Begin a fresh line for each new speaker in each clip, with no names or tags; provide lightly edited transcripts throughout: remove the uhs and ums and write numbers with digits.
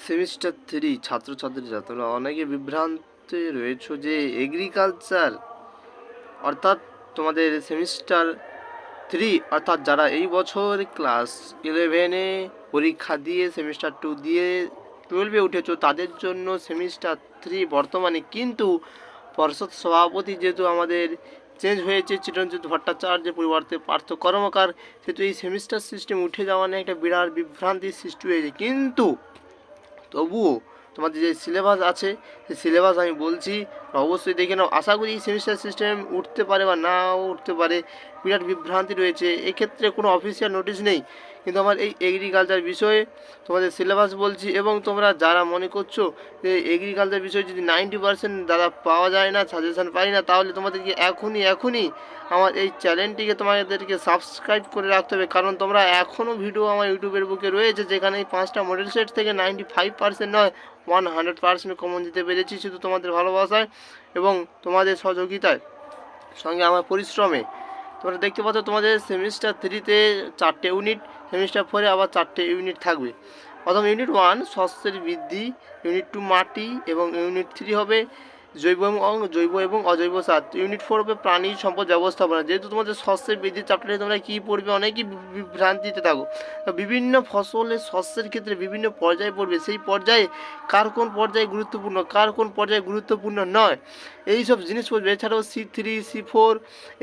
Semester 3 ছাত্রছাত্রীরা তোমরা অনেকে বিভ্রান্তে রয়েছো যে এগ্রিকালচার অর্থাৎ তোমাদের সেমিস্টার 3 অর্থাৎ যারা এই বছর ক্লাস 11-এ পরীক্ষা দিয়ে সেমিস্টার 2 দিয়ে 12-এ উঠেছো তাদের জন্য সেমিস্টার 3 বর্তমানে, কিন্তু পর্ষদ সভাপতি যেহেতু আমাদের চেঞ্জ হয়েছে, চিরঞ্জিত ভট্টাচার্যের পরিবর্তে পার্থ কর্মকার, সেহেতু এই সেমিস্টার সিস্টেম উঠে যাওয়া নিয়ে একটা বিরাট বিভ্রান্তির সৃষ্টি হয়েছে। কিন্তু তবুও তোমাদের যে সিলেবাস আছে সেই সিলেবাস আমি বলছি, অবশ্যই দেখে নাও। আশা করি এই সেমিস্টার সিস্টেম উঠতে পারে বা নাও উঠতে পারে, বিরাট বিভ্রান্তি রয়েছে। এক্ষেত্রে কোনো অফিসিয়াল নোটিশ নেই, কিন্তু আমার এই এগ্রিকালচার বিষয়ে তোমাদের সিলেবাস বলছি। এবং তোমরা যারা মনে করছো যে এগ্রিকালচার বিষয়ে যদি 90% দাদা পাওয়া যায় না, সাজেশান পাই না, তাহলে তোমাদেরকে এখনই আমার এই চ্যানেলটিকে তোমাদেরকে সাবস্ক্রাইব করে রাখতে হবে। কারণ তোমরা এখনও ভিডিও আমার ইউটিউবের বুকে রয়েছে যেখানে এই 5টা মডেল সেট থেকে 95% নয় 100% কমন দিতে পেরেছি, শুধু তোমাদের ভালোবাসায় এবং তোমাদের সহযোগিতায়, সঙ্গে আমার পরিশ্রমে। তোমরা দেখতে পাচ্ছ তোমাদের সেমিস্টার 3-তে 4টে ইউনিট, সেমিস্টার 4-এ আবার 4টে ইউনিট থাকবে। প্রথম ইউনিট 1 শস্যের বৃদ্ধি, ইউনিট 2 মাটি, এবং ইউনিট 3 হবে জৈব এবং অজৈব সার, ইউনিট 4 হবে প্রাণী সম্পদ ব্যবস্থাপনা। যেহেতু তোমাদের শস্যের বৃদ্ধি চ্যাপ্টারে তোমরা কী পড়বে, অনেকই বিভ্রান্তিতে থাকো। বিভিন্ন ফসলের শস্যের ক্ষেত্রে বিভিন্ন পর্যায়ে পড়বে, সেই পর্যায়ে কার কোন পর্যায়ে গুরুত্বপূর্ণ, কার কোন পর্যায়ে গুরুত্বপূর্ণ নয়, এই সব জিনিস পড়বে। এছাড়াও C3 C4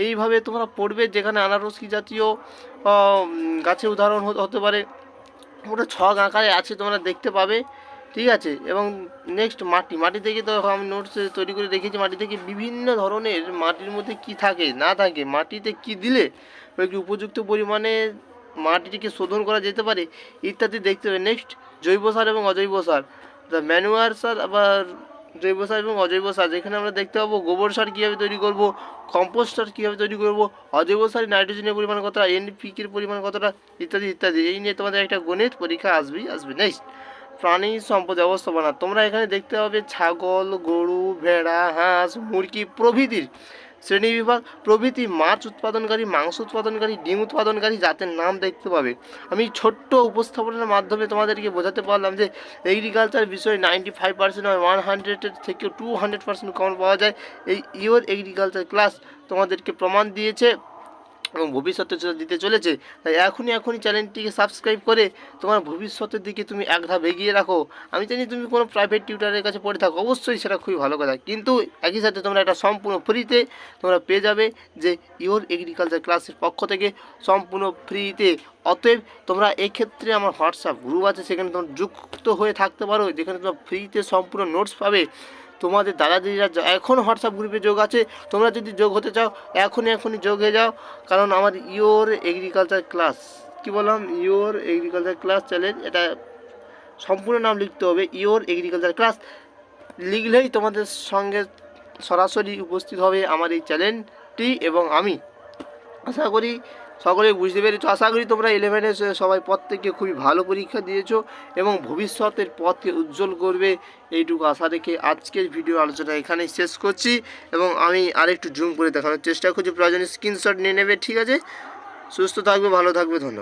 এইভাবে তোমরা পড়বে, যেখানে আনারস কি জাতীয় গাছের উদাহরণ হতে পারে, ওটা ছক আকারে আছে, তোমরা দেখতে পাবে, ঠিক আছে। এবং নেক্সট মাটি থেকে তো আমি নোটস তৈরি করে রেখেছি। মাটি থেকে বিভিন্ন ধরনের মাটির মধ্যে কি থাকে না থাকে, মাটিতে কি দিলে একটু উপযুক্ত পরিমাণে মাটিটিকে শোধন করা যেতে পারে ইত্যাদি দেখতে হবে। নেক্সট জৈব সার এবং অজৈব সার, ম্যানুয়ার সার, আবার জৈব সার এবং অজৈব সার, যেখানে আমরা দেখতে পাবো গোবর সার কীভাবে তৈরি করব, কম্পোস্ট সার কীভাবে তৈরি করব, অজৈব সারে নাইট্রোজেনের পরিমাণ কতটা, NPK-র পরিমাণ কতটা, ইত্যাদি ইত্যাদি। এই নিয়ে তোমাদের একটা গণিত পরীক্ষা আসবে। নেক্সট প্রাণী সম্পদ ব্যবস্থাপনা, তোমরা এখানে দেখতে পাবে ছাগল, গরু, ভেড়া, হাঁস, মুরগি প্রভৃতির শ্রেণীবিভাগ প্রভৃতি, মাছ উৎপাদনকারী, মাংস উৎপাদনকারী, ডিম উৎপাদনকারী জাতের নাম দেখতে পাবে। আমি ছোট্ট উপস্থাপনার মাধ্যমে তোমাদেরকে বোঝাতে পারলাম যে এগ্রিকালচার বিষয়ে 95% নয় 100-এর থেকে 200% কমন পাওয়া যায়। এই ইওর এগ্রিকালচার ক্লাস তোমাদেরকে প্রমাণ দিয়েছে এবং ভবিষ্যতে দিতে চলেছে। তাই এখনই চ্যানেলটিকে সাবস্ক্রাইব করে তোমার ভবিষ্যতের দিকে তুমি এক ধাপ এগিয়ে রাখো। আমি জানি তুমি কোনো প্রাইভেট টিউটারের কাছে পড়ে থাকো, অবশ্যই সেটা খুবই ভালো কথা, কিন্তু একই সাথে তোমরা একটা সম্পূর্ণ ফ্রিতে তোমরা পেয়ে যাবে যে ইওর এগ্রিকালচার ক্লাসের পক্ষ থেকে সম্পূর্ণ ফ্রিতে। অতএব তোমরা এক্ষেত্রে আমার হোয়াটসঅ্যাপ গ্রুপ আছে, সেখানে তোমরা যুক্ত হয়ে থাকতে পারো, যেখানে তোমরা ফ্রিতে সম্পূর্ণ নোটস পাবে। তোমাদের দাদাদিরা এখন হোয়াটসঅ্যাপ গ্রুপে যোগ আছে, তোমরা যদি যোগ হতে চাও এখনই যোগ হয়ে যাও। কারণ আমার ইওর এগ্রিকালচার ক্লাস, কি বললাম, ইওর এগ্রিকালচার ক্লাস চ্যানেল, এটা সম্পূর্ণ নাম লিখতে হবে, ইওর এগ্রিকালচার ক্লাস লিখলেই তোমাদের সঙ্গে সরাসরি উপস্থিত হবে আমার এই চ্যানেলটি এবং আমি। আশা করি সকলে বুঝতে পেরেছো। আশা করি তোমরা 11-এ সবাই প্রত্যেককে খুবই ভালো পরীক্ষা দিয়েছো এবং ভবিষ্যতের পথকে উজ্জ্বল করবে, এইটুকু আশা রেখে আজকের ভিডিও আলোচনা এখানেই শেষ করছি। এবং আমি আরেকটু জুম করে দেখানোর চেষ্টা করছি, প্রয়োজনে স্ক্রিনশট নিয়ে নেবে, ঠিক আছে। সুস্থ থাকবে, ভালো থাকবে, ধন্যবাদ।